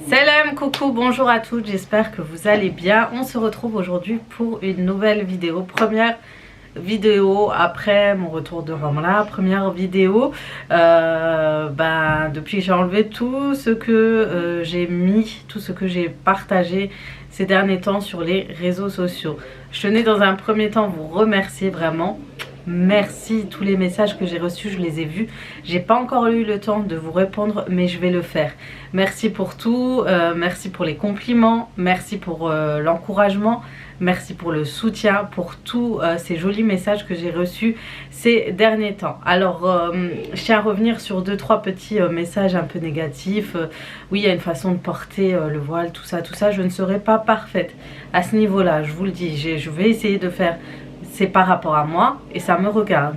Salam, coucou, bonjour à toutes, j'espère que vous allez bien. On se retrouve aujourd'hui pour une nouvelle vidéo, première vidéo après mon retour de Ramallah, première vidéo depuis que j'ai enlevé tout ce que j'ai mis, tout ce que j'ai partagé ces derniers temps sur les réseaux sociaux. Je tenais dans un premier temps vous remercier vraiment. Merci, tous les messages que j'ai reçus, je les ai vus. J'ai pas encore eu le temps de vous répondre, mais je vais le faire. Merci pour tout, merci pour les compliments, merci pour l'encouragement, merci pour le soutien, pour tous ces jolis messages que j'ai reçus ces derniers temps. Alors, je tiens à revenir sur 2-3 petits messages un peu négatifs. Oui, il y a une façon de porter le voile, tout ça. Je ne serai pas parfaite à ce niveau-là, je vous le dis. Je vais essayer de faire... C'est par rapport à moi et ça me regarde.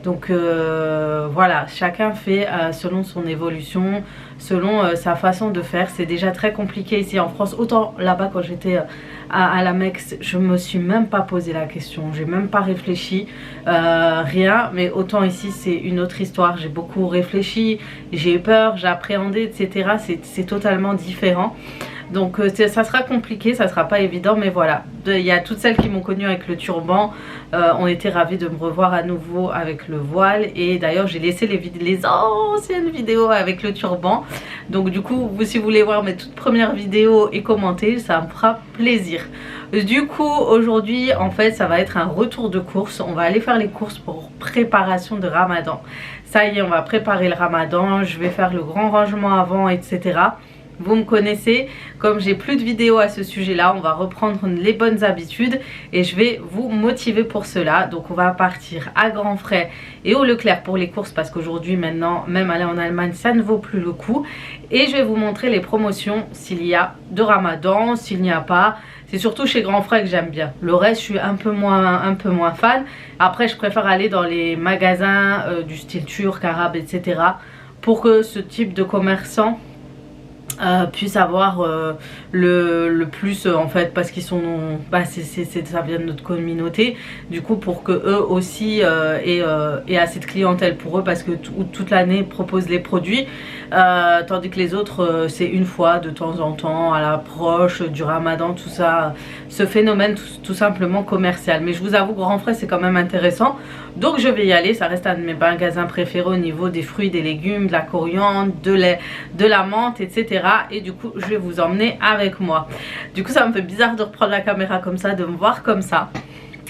Donc voilà, chacun fait selon son évolution, selon sa façon de faire. C'est déjà très compliqué ici en France. Autant là-bas quand j'étais à la Mecque, je me suis même pas posé la question. J'ai même pas réfléchi, rien. Mais autant ici c'est une autre histoire. J'ai beaucoup réfléchi, j'ai eu peur, j'ai appréhendé, etc. C'est totalement différent. Donc ça sera compliqué, ça sera pas évident, mais voilà. Il y a toutes celles qui m'ont connue avec le turban, ont été ravies de me revoir à nouveau avec le voile. Et d'ailleurs j'ai laissé les anciennes vidéos avec le turban. Donc du coup, si vous voulez voir mes toutes premières vidéos et commenter, ça me fera plaisir. Du coup aujourd'hui en fait ça va être un retour de course. On va aller faire les courses pour préparation de Ramadan. Ça y est, on va préparer le Ramadan, je vais faire le grand rangement avant, etc. Vous me connaissez, comme j'ai plus de vidéos à ce sujet là, on va reprendre les bonnes habitudes et je vais vous motiver pour cela. Donc on va partir à grands frais et au Leclerc pour les courses parce qu'aujourd'hui maintenant, même aller en Allemagne ça ne vaut plus le coup. Et je vais vous montrer les promotions s'il y a de Ramadan, s'il n'y a pas. C'est surtout chez Grand Frais que j'aime bien. Le reste, je suis un peu moins fan. Après, je préfère aller dans les magasins du style turc, arabe, etc. pour que ce type de commerçant puisse avoir le plus en fait, parce qu'ils sont ça vient de notre communauté, du coup pour que eux aussi aient assez de clientèle pour eux, parce que toute l'année proposent les produits, tandis que les autres c'est une fois de temps en temps à l'approche du Ramadan, tout ça, ce phénomène tout simplement commercial. Mais je vous avoue, Grand Frais c'est quand même intéressant, donc je vais y aller. Ça reste un de mes magasins préférés au niveau des fruits, des légumes, de la coriandre, de la menthe, etc. Et du coup je vais vous emmener avec moi. Du coup ça me fait bizarre de reprendre la caméra comme ça, de me voir comme ça.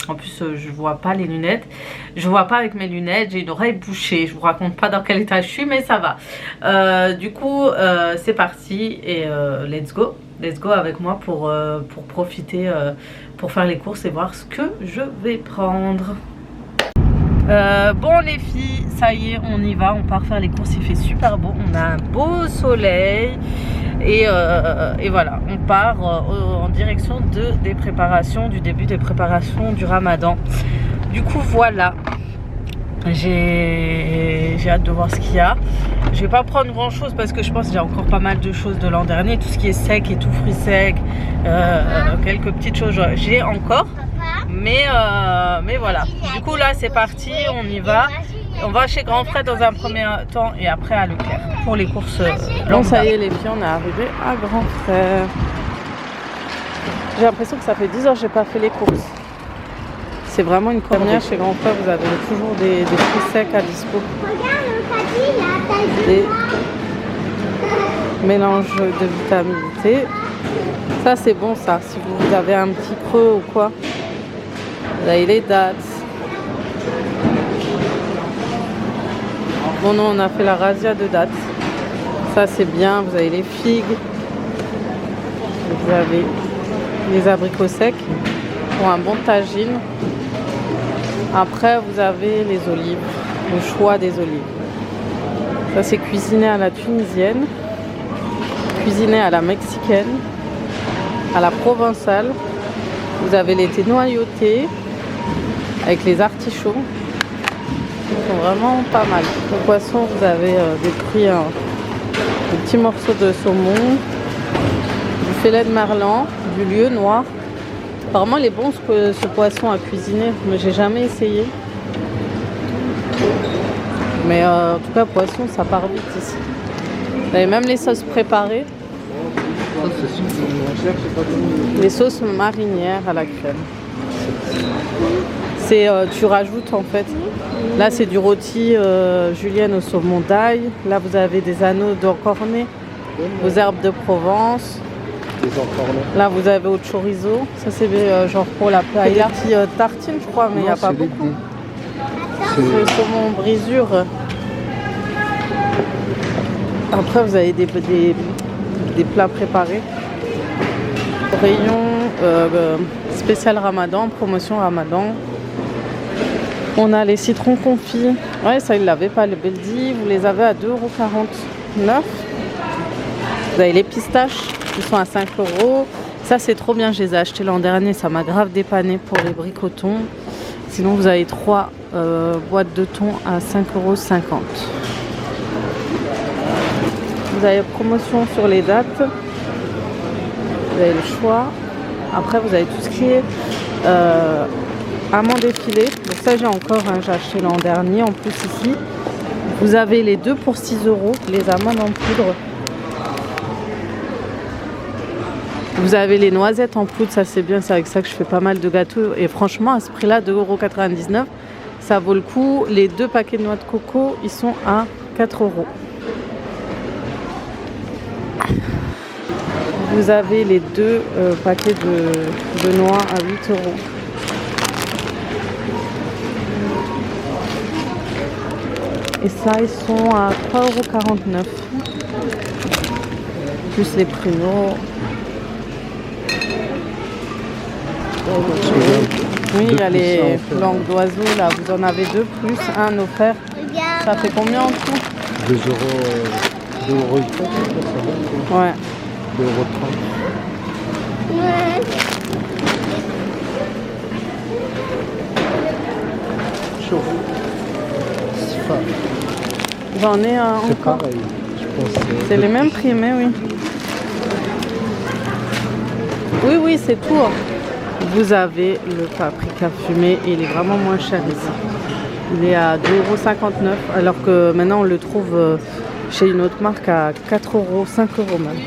En plus je vois pas les lunettes, je vois pas avec mes lunettes, j'ai une oreille bouchée. Je vous raconte pas dans quel état je suis, mais ça va. Du coup c'est parti et let's go avec moi pour profiter, pour faire les courses et voir ce que je vais prendre. Bon les filles, ça y est, on y va, on part faire les courses. Il fait super beau, on a un beau soleil et voilà, on part en direction des préparations, du début des préparations du Ramadan. Du coup voilà, j'ai hâte de voir ce qu'il y a. Je vais pas prendre grand chose parce que je pense qu'il y a encore pas mal de choses de l'an dernier, tout ce qui est sec et tout, fruits secs, quelques petites choses j'ai encore. Mais voilà, du coup là c'est parti, on y va. On va chez Grand Frais dans un premier temps et après à Leclerc pour les courses. Bon ça y est les filles, on est arrivé à Grand Frais. J'ai l'impression que ça fait 10 ans que j'ai pas fait les courses. C'est vraiment une première. Chez Grand Frais vous avez toujours des fruits secs à dispo. Des mélanges de vitamine C. Ça c'est bon ça, si vous avez un petit creux ou quoi. Vous avez les dattes. Bon non, on a fait la razzia de dattes. Ça c'est bien. Vous avez les figues. Vous avez les abricots secs pour un bon tagine. Après vous avez les olives. Le choix des olives. Ça c'est cuisiné à la tunisienne. Cuisiné à la mexicaine. À la provençale. Vous avez les thés noyautés. Avec les artichauts, ils sont vraiment pas mal. Le poisson, vous avez des petits morceaux de saumon, du filet de merlan, du lieu noir. Apparemment, il est bon ce poisson à cuisiner, mais j'ai jamais essayé. Mais en tout cas, poisson, ça part vite ici. Vous avez même les sauces préparées. Les sauces marinières à la crème. C'est tu rajoutes en fait. Là c'est du rôti julienne au saumon d'ail. Là vous avez des anneaux d'encornet aux herbes de Provence. Là vous avez au chorizo. Ça c'est genre pour la paella. Tartine je crois, mais il n'y a pas beaucoup. C'est le saumon brisure. Après vous avez des plats préparés. Rayon spécial Ramadan, promotion Ramadan. On a les citrons confits. Ouais, ça, ils l'avaient pas, les Beldi. Vous les avez à 2,49 €. Vous avez les pistaches, ils sont à 5 €. Ça, c'est trop bien. Je les ai achetés l'an dernier. Ça m'a grave dépanné pour les bricotons. Sinon, vous avez 3 boîtes de thon à 5,50 €. Vous avez promotion sur les dates. Vous avez le choix. Après, vous avez tout ce qui est amandes effilées. Donc ça, j'ai encore, j'ai acheté l'an dernier. En plus, ici, vous avez les deux pour 6 €, les amandes en poudre. Vous avez les noisettes en poudre, ça c'est bien. C'est avec ça que je fais pas mal de gâteaux. Et franchement, à ce prix-là, 2,99 €, ça vaut le coup. Les 2 paquets de noix de coco, ils sont à 4 €. Vous avez les 2 paquets de noix à 8 €. Et ça, ils sont à 3,49 €. Plus les pruneaux. Oui, il y a les langues d'oiseau là. Vous en avez 2 plus un offert. Ça fait combien en tout? 2 €. 2 €. Ouais. 2,30 €. Chaud. J'en ai un c'est encore. Pareil, je pense. C'est les mêmes prix, mais oui. Oui, oui, c'est tout. Vous avez le paprika fumé et il est vraiment moins cher ici. Il est à 2,59 € alors que maintenant on le trouve chez une autre marque à 4 €, 5 € même.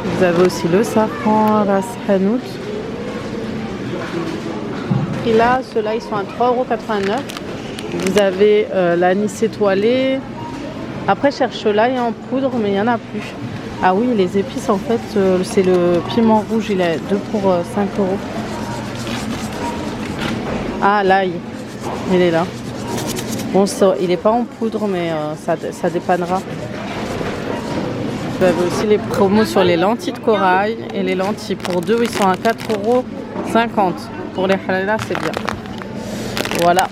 Vous avez aussi le safran Ras Hanout. Et là, ceux-là, ils sont à 3,89 €. Vous avez l'anis étoilé. Après, je cherche l'ail en poudre, mais il n'y en a plus. Ah oui, les épices, en fait, c'est le piment rouge. Il est 2 pour 5 €. Ah, l'ail, il est là. Bon, ça, il n'est pas en poudre, mais ça dépannera. Vous avez aussi les promos sur les lentilles de corail et les lentilles. Pour 2, ils sont à 4,50 €. Pour les halala, c'est bien. Voilà.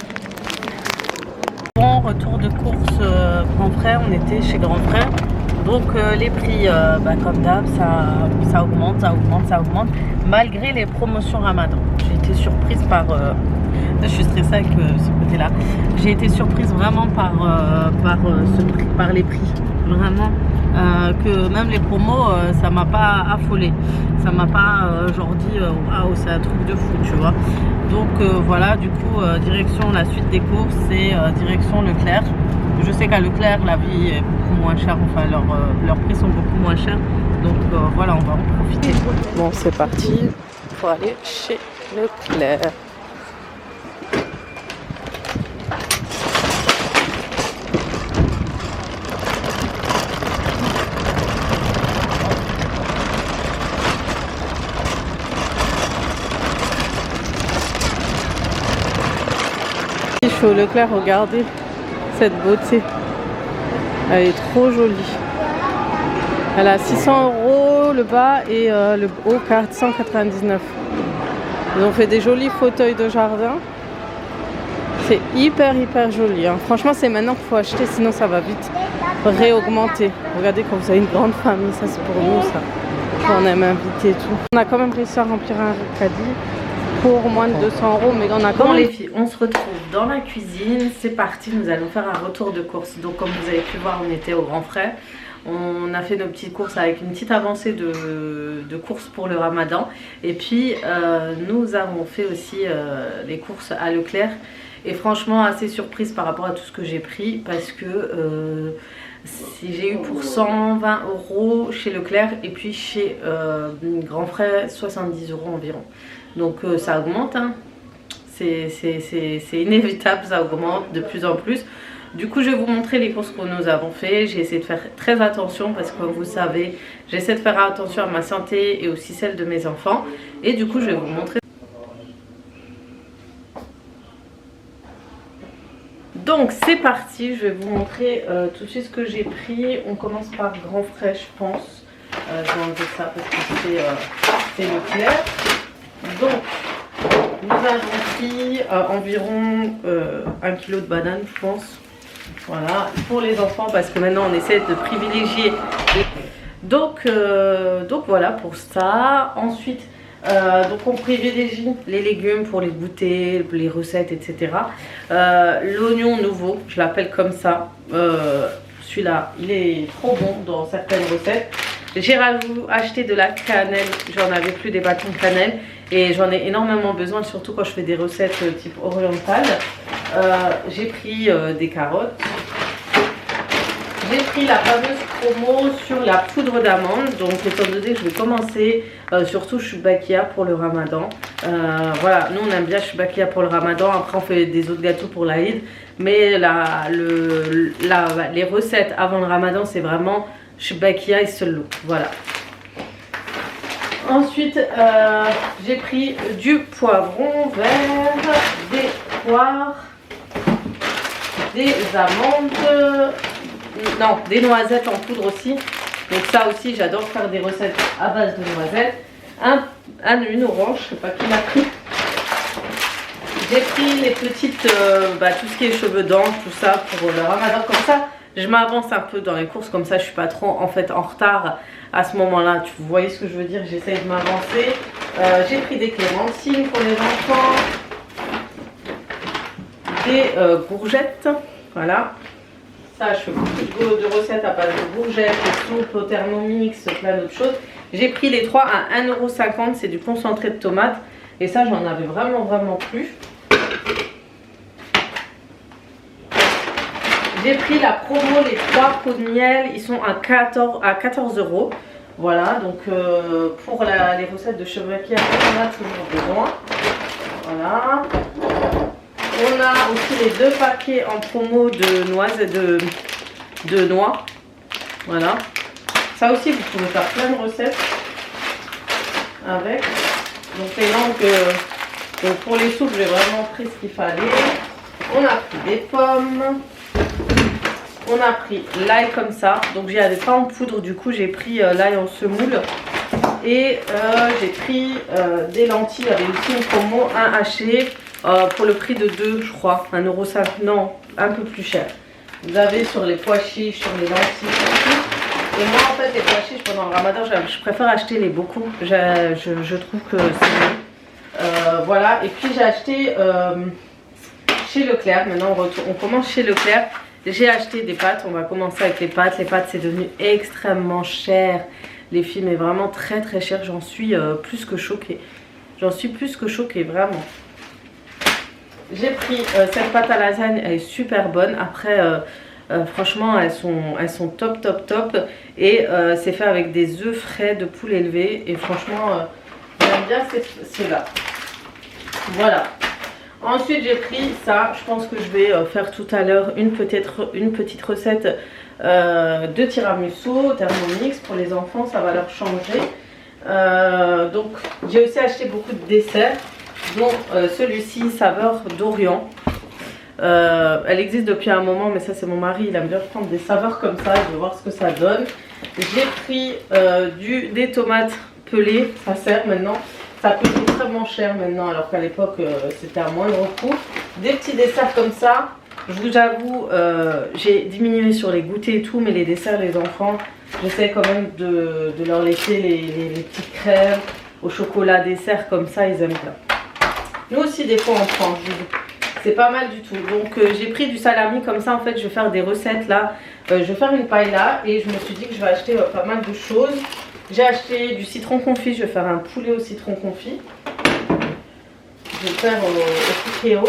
Bon, retour de course Grand Frère. On était chez Grand Frère. Donc les prix, comme d'hab, ça augmente, ça augmente, ça augmente. Malgré les promotions Ramadan. J'ai été surprise par... je suis stressée avec ce côté-là. J'ai été surprise vraiment par les prix. Vraiment. Que même les promos, ça m'a pas affolé. Ça m'a pas genre dit waouh, c'est un truc de fou, tu vois. Donc voilà, du coup, direction la suite des courses, c'est direction Leclerc. Je sais qu'à Leclerc, la vie est beaucoup moins chère, enfin leurs prix sont beaucoup moins chers. Donc voilà, on va en profiter. Bon, c'est parti pour aller chez Leclerc. Je suis au Leclerc, regardez cette beauté. Elle est trop jolie. Elle a 600 € le bas et le haut 499. Ils ont fait des jolis fauteuils de jardin. C'est hyper joli. Hein. Franchement, c'est maintenant qu'il faut acheter, sinon ça va vite réaugmenter. Regardez quand vous avez une grande famille, ça c'est pour nous ça. On aime inviter et tout. On a quand même réussi à remplir un caddie pour moins de 200 €, mais on a quand même... Bon les filles, on se retrouve dans la cuisine. C'est parti, nous allons faire un retour de course. Donc comme vous avez pu voir, on était au Grand Frère. On a fait nos petites courses avec une petite avancée de courses pour le Ramadan. Et puis nous avons fait aussi les courses à Leclerc. Et franchement assez surprise par rapport à tout ce que j'ai pris. Parce que j'ai eu pour 120 € chez Leclerc et puis chez Grand Frais 70 € environ. Donc ça augmente, hein. C'est inévitable, ça augmente de plus en plus. Du coup je vais vous montrer les courses que nous avons fait. J'ai essayé de faire très attention parce que comme vous savez, j'essaie de faire attention à ma santé et aussi celle de mes enfants. Et du coup je vais vous montrer. Donc c'est parti, je vais vous montrer tout de suite ce que j'ai pris. On commence par Grand Frais je pense. Je vais enlever ça parce que c'est Leclerc. Donc nous avons pris environ 1 kg de bananes je pense. Voilà, pour les enfants parce que maintenant on essaie de privilégier. Donc voilà pour ça. Ensuite donc on privilégie les légumes pour les goûters, les recettes, etc. L'oignon nouveau, je l'appelle comme ça. Celui-là, il est trop bon dans certaines recettes. J'ai acheté de la cannelle, j'en avais plus des bâtons de cannelle et j'en ai énormément besoin, surtout quand je fais des recettes type orientale. J'ai pris des carottes. J'ai pris la fameuse promo sur la poudre d'amande. Donc étant donné que je vais commencer surtout Choubakia pour le ramadan. Voilà, nous on aime bien Choubakia pour le ramadan. Après on fait des autres gâteaux pour l'Aïd. Mais les recettes avant le ramadan c'est vraiment Choubakia et Selo. Voilà. Ensuite j'ai pris du poivron vert, des poires, des amandes. Non, des noisettes en poudre aussi. Donc ça aussi, j'adore faire des recettes à base de noisettes. Une orange, je sais pas qui l'a pris. J'ai pris les petites, tout ce qui est cheveux d'ange, tout ça pour le ramadan. Comme ça, je m'avance un peu dans les courses. Comme ça, je suis pas trop en fait en retard à ce moment-là. Vous voyez ce que je veux dire? J'essaye de m'avancer. J'ai pris des clémentines pour les enfants. Des courgettes. Voilà. Ça, je fais beaucoup de recettes à base de courgettes, de soupe, au Thermomix, plein d'autres choses. J'ai pris les 3 à 1,50 €, c'est du concentré de tomate. Et ça, j'en avais vraiment plus. J'ai pris la promo, les 3 pots de miel, ils sont à 14 €. Voilà, donc pour les recettes de Choubakia, on a toujours besoin. Voilà. On a aussi les 2 paquets en promo de noisettes de noix. Voilà. Ça aussi, vous pouvez faire plein de recettes avec. Donc les langues, donc pour les soupes, j'ai vraiment pris ce qu'il fallait. On a pris des pommes. On a pris l'ail comme ça. Donc j'y avais pas en poudre, du coup j'ai pris l'ail en semoule. Et j'ai pris des lentilles, il y avait aussi une promo, un haché. Pour le prix de 2, je crois, 1,50 €, non, un peu plus cher. Vous avez sur les pois chiches, sur les lentilles, et moi en fait les pois chiches pendant le ramadan, je préfère acheter les beaucoup, je trouve que c'est mieux. Voilà, et puis j'ai acheté chez Leclerc, maintenant on commence chez Leclerc. J'ai acheté des pâtes, on va commencer avec les pâtes c'est devenu extrêmement cher, les filles, mais vraiment très cher, j'en suis plus que choquée. J'en suis plus que choquée, vraiment. J'ai pris cette pâte à lasagne, elle est super bonne. Après, franchement, elles sont top. Et c'est fait avec des œufs frais de poule élevée. Et franchement, j'aime bien ceux-là. Voilà. Ensuite, j'ai pris ça. Je pense que je vais faire tout à l'heure une petite recette de tiramisu Thermomix pour les enfants. Ça va leur changer. Donc, j'ai aussi acheté beaucoup de desserts. Donc celui-ci saveur d'Orient. Elle existe depuis un moment, mais ça c'est mon mari, il aime bien prendre des saveurs comme ça. Je vais voir ce que ça donne. J'ai pris des tomates pelées, ça sert maintenant. Ça coûte extrêmement cher maintenant, alors qu'à l'époque c'était à moindre coût. Des petits desserts comme ça. Je vous avoue, j'ai diminué sur les goûters et tout, mais les desserts, les enfants, j'essaie quand même de leur laisser les petites crèmes au chocolat dessert comme ça, ils aiment bien. Nous aussi des fois on prend, c'est pas mal du tout. Donc j'ai pris du salami comme ça, en fait je vais faire des recettes là. Je vais faire une paella et je me suis dit que je vais acheter pas mal de choses. J'ai acheté du citron confit, je vais faire un poulet au citron confit. Je vais faire au citréo.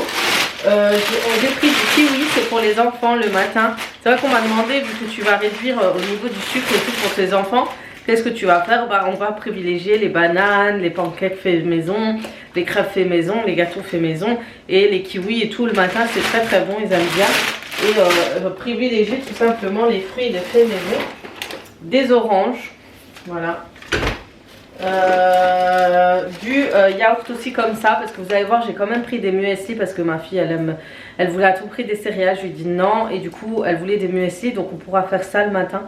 J'ai pris du kiwi, c'est pour les enfants le matin. C'est vrai qu'on m'a demandé, vu que tu vas réduire au niveau du sucre et tout pour tes enfants, qu'est-ce que tu vas faire? Bah, on va privilégier les bananes, les pancakes faits maison, les crêpes faits maison, les gâteaux faits maison et les kiwis et tout le matin, c'est très très bon, ils aiment bien. Et privilégier tout simplement les fruits et les faits maison, des oranges, voilà. Du yaourt aussi comme ça, parce que vous allez voir, j'ai quand même pris des muesli parce que ma fille elle voulait à tout prix des céréales. Je lui ai dit non, et du coup elle voulait des muesli, donc on pourra faire ça le matin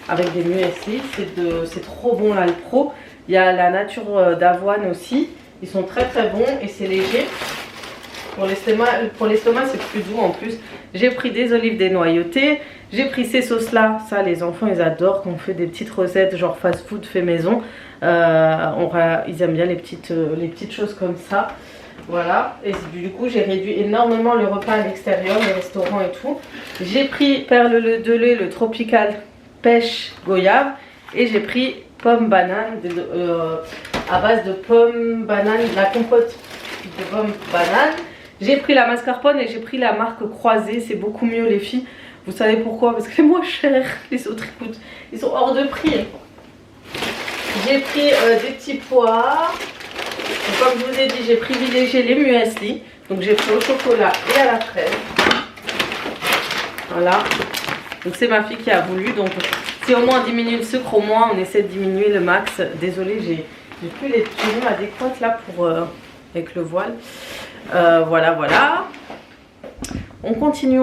avec des muesli. C'est trop bon là, le pro. Il y a la nature d'avoine aussi, ils sont très très bons et c'est léger. Pour l'estomac c'est plus doux en plus. J'ai pris des olives dénoyautées, j'ai pris ces sauces là, ça les enfants ils adorent quand on fait des petites recettes genre fast food fait maison. Ils aiment bien les petites choses comme ça, voilà. Et du coup j'ai réduit énormément le repas à l'extérieur, les restaurants et tout. J'ai pris perle de lait, le tropical pêche goyave, et j'ai pris pomme banane à base de pommes banane, la compote de pommes banane. J'ai pris la mascarpone et j'ai pris la marque Croisée, c'est beaucoup mieux les filles. Vous savez pourquoi? Parce qu'elle est moins chère. Les autres écoute, ils sont hors de prix. J'ai pris des petits pois. Donc, comme je vous ai dit, j'ai privilégié les muesli. Donc j'ai pris au chocolat et à la fraise. Voilà. Donc c'est ma fille qui a voulu. Donc si au moins on diminue le sucre, au moins on essaie de diminuer le max. Désolée, j'ai plus les tenues adéquates là pour avec le voile. Voilà, voilà. On continue. Ils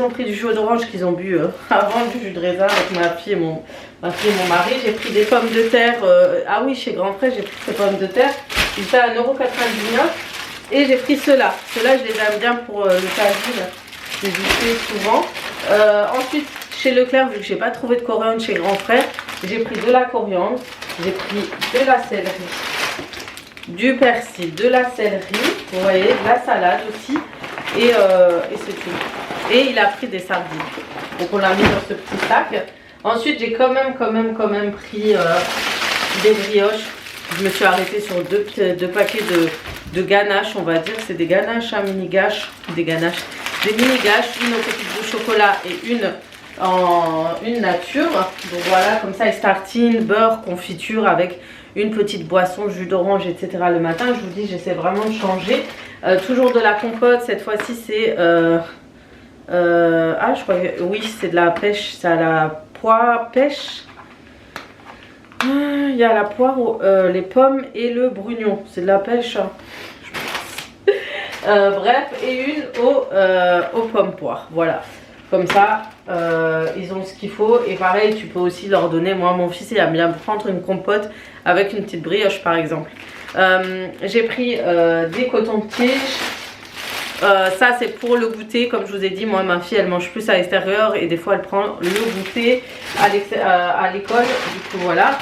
ont pris du jus d'orange qu'ils ont bu avant du jus de raisin avec ma fille et mon mari. J'ai pris des pommes de terre. Ah oui, chez Grand Frais, j'ai pris ces pommes de terre. Ils étaient à 1,99 €. Et j'ai pris ceux-là. Ceux-là, je les aime bien pour le tagine. Je les utilise souvent. Ensuite, chez Leclerc, vu que j'ai pas trouvé de coriandre chez Grand Frère, j'ai pris de la coriandre. J'ai pris de la céleri, du persil, de la céleri, vous voyez, de la salade aussi, et c'est tout. Et il a pris des sardines, donc on l'a mis dans ce petit sac. Ensuite j'ai quand même pris des brioches. Je me suis arrêtée sur deux paquets de ganaches, on va dire. C'est des ganaches, mini gâches, des mini gâches, une aux pépites de chocolat et une nature. Donc voilà, comme ça, les tartines, beurre, confiture avec une petite boisson, jus d'orange, etc. le matin. Je vous dis, j'essaie vraiment de changer. Toujours de la compote, cette fois-ci c'est... je crois que... Oui, c'est de la pêche, c'est à la poire pêche. Il y a la poire, les pommes et le brugnon. C'est de la pêche. Hein. Bref, et une aux pommes poires. Voilà. Comme ça, ils ont ce qu'il faut. Et pareil, tu peux aussi leur donner. Moi, mon fils, il aime bien prendre une compote avec une petite brioche, par exemple. J'ai pris des cotons-tiges. Ça, c'est pour le goûter. Comme je vous ai dit, moi, ma fille, elle mange plus à l'extérieur. Et des fois, elle prend le goûter à l'école. Du coup, voilà.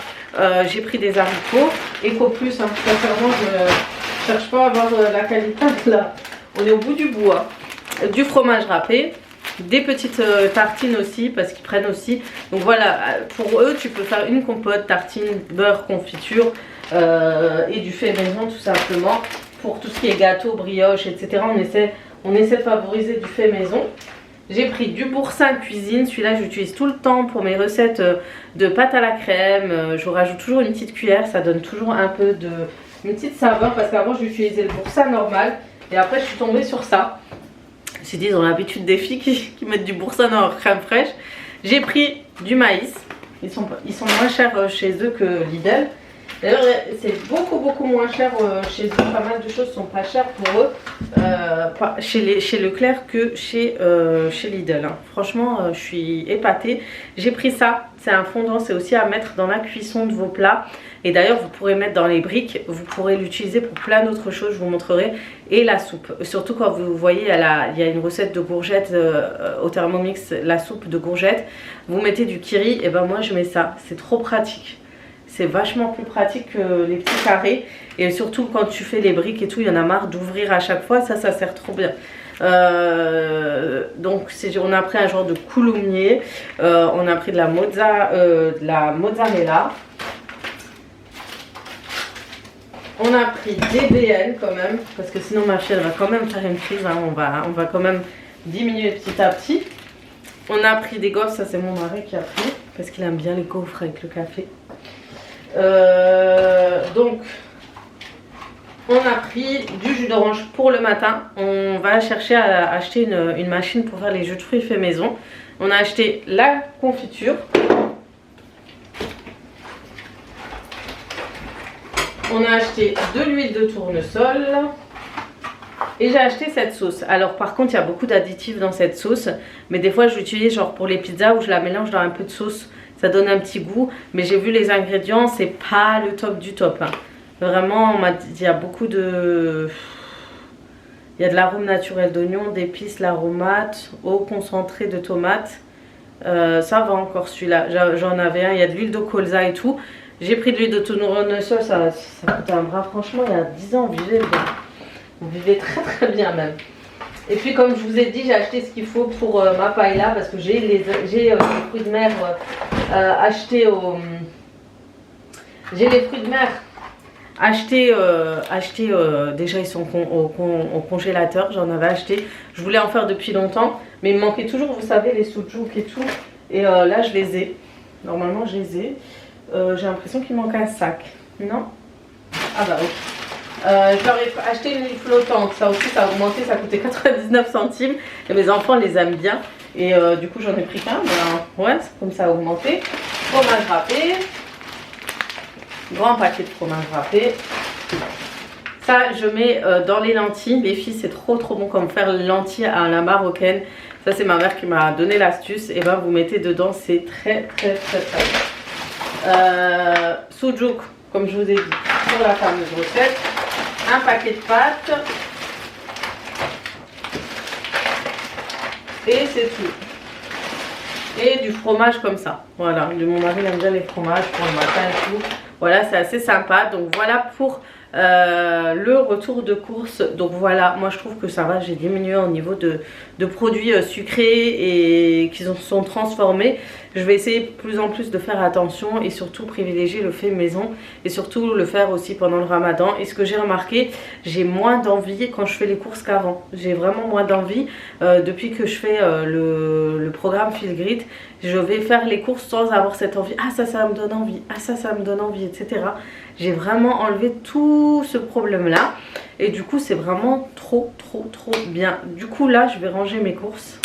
J'ai pris des haricots. Eco Plus, hein. Sincèrement, je cherche pas à avoir la qualité. Là, on est au bout du bout. Hein. Du fromage râpé. Des petites tartines aussi, parce qu'ils prennent aussi. Donc voilà, pour eux, tu peux faire une compote, tartine, beurre, confiture et du fait maison tout simplement. Pour tout ce qui est gâteau, brioche, etc. On essaie de favoriser du fait maison. J'ai pris du boursin cuisine. Celui-là, j'utilise tout le temps pour mes recettes de pâte à la crème. Je rajoute toujours une petite cuillère. Ça donne toujours un peu une petite saveur. Parce qu'avant, j'utilisais le boursin normal. Et après, je suis tombée sur ça. Je me suis dit, ils ont l'habitude des filles qui mettent du boursin dans leur crème fraîche. J'ai pris du maïs. Ils sont moins chers chez eux que Lidl. D'ailleurs, c'est beaucoup moins cher chez eux. Pas mal de choses sont pas chères pour eux chez Leclerc que chez Lidl. Hein. Franchement, je suis épatée. J'ai pris ça. C'est un fondant. C'est aussi à mettre dans la cuisson de vos plats. Et d'ailleurs, vous pourrez mettre dans les briques. Vous pourrez l'utiliser pour plein d'autres choses. Je vous montrerai. Et la soupe. Surtout quand vous voyez, il y a une recette de courgettes au Thermomix. La soupe de courgettes. Vous mettez du kiri. Et ben moi, je mets ça. C'est trop pratique. C'est vachement plus pratique que les petits carrés. Et surtout quand tu fais les briques et tout, il y en a marre d'ouvrir à chaque fois. Ça sert trop bien. Donc on a pris un genre de coulommiers. On a pris de la mozzarella. On a pris des BN quand même, parce que sinon ma fille elle va quand même faire une crise, hein. On va quand même diminuer petit à petit. On a pris des gaufres, ça c'est mon mari qui a pris, parce qu'il aime bien les gaufres avec le café. Donc on a pris du jus d'orange pour le matin. On va chercher à acheter une machine pour faire les jus de fruits faits maison. On a acheté la confiture. On a acheté de l'huile de tournesol. Et j'ai acheté cette sauce. Alors par contre il y a beaucoup d'additifs dans cette sauce. Mais des fois je l'utilise genre pour les pizzas où je la mélange dans un peu de sauce. Ça donne un petit goût. Mais j'ai vu les ingrédients, c'est pas le top du top, hein. Vraiment on m'a dit, il y a beaucoup de... Il y a de l'arôme naturel d'oignon, d'épices, l'aromate, eau concentrée de tomate. Ça va encore celui-là. J'en avais un, il y a de l'huile de colza et tout. J'ai pris de l'huile de tournesol, ça coûte un bras. Franchement, il y a 10 ans, on vivait bien. On vivait très très bien même. Et puis comme je vous ai dit, j'ai acheté ce qu'il faut pour ma paella parce que j'ai les fruits de mer achetés au... J'ai les fruits de mer achetés, déjà ils sont au congélateur, j'en avais acheté. Je voulais en faire depuis longtemps, mais il me manquait toujours, vous savez, les soujouk et tout. Et là je les ai. Normalement je les ai. J'ai l'impression qu'il manque un sac. Non? Ah bah oui. Je leur ai acheté une huile flottante. Ça aussi ça a augmenté, ça coûtait 99 centimes. Et mes enfants les aiment bien. Et du coup j'en ai pris qu'un. Ben, ouais, comme ça a augmenté. Fromage râpé. Grand paquet de fromage râpé. Ça je mets dans les lentilles. Les filles c'est trop bon comme faire les lentilles à la marocaine. Ça c'est ma mère qui m'a donné l'astuce. Et ben vous mettez dedans, c'est très bon. Soujouk, comme je vous ai dit, pour la fameuse recette. Un paquet de pâtes. Et c'est tout. Et du fromage comme ça. Voilà, mon mari aime bien les fromages pour le matin et tout. Voilà, c'est assez sympa. Donc voilà pour le retour de course. Donc voilà, moi je trouve que ça va, j'ai diminué au niveau de produits sucrés et qui sont transformés. Je vais essayer de plus en plus de faire attention et surtout privilégier le fait maison et surtout le faire aussi pendant le ramadan. Et ce que j'ai remarqué, j'ai moins d'envie quand je fais les courses qu'avant. J'ai vraiment moins d'envie depuis que je fais le programme Feel Great. Je vais faire les courses sans avoir cette envie. Ah ça me donne envie. Ah ça me donne envie, etc. J'ai vraiment enlevé tout ce problème là. Et du coup c'est vraiment trop bien. Du coup là je vais ranger mes courses.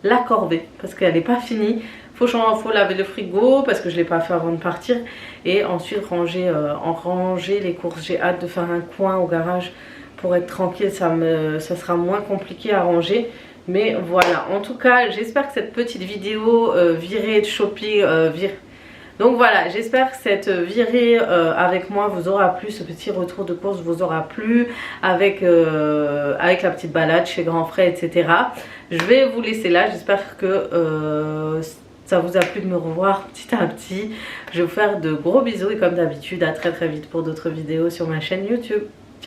La corvée parce qu'elle n'est pas finie. Faut laver le frigo parce que je ne l'ai pas fait avant de partir. Et ensuite ranger les courses. J'ai hâte de faire un coin au garage pour être tranquille. Ça sera moins compliqué à ranger. Mais voilà, en tout cas j'espère que cette petite vidéo virée de shopping, donc voilà, j'espère que cette virée avec moi vous aura plu, ce petit retour de course vous aura plu, avec la petite balade chez Grand Frais, etc. Je vais vous laisser là, j'espère que ça vous a plu de me revoir petit à petit. Je vais vous faire de gros bisous et comme d'habitude, à très vite pour d'autres vidéos sur ma chaîne YouTube.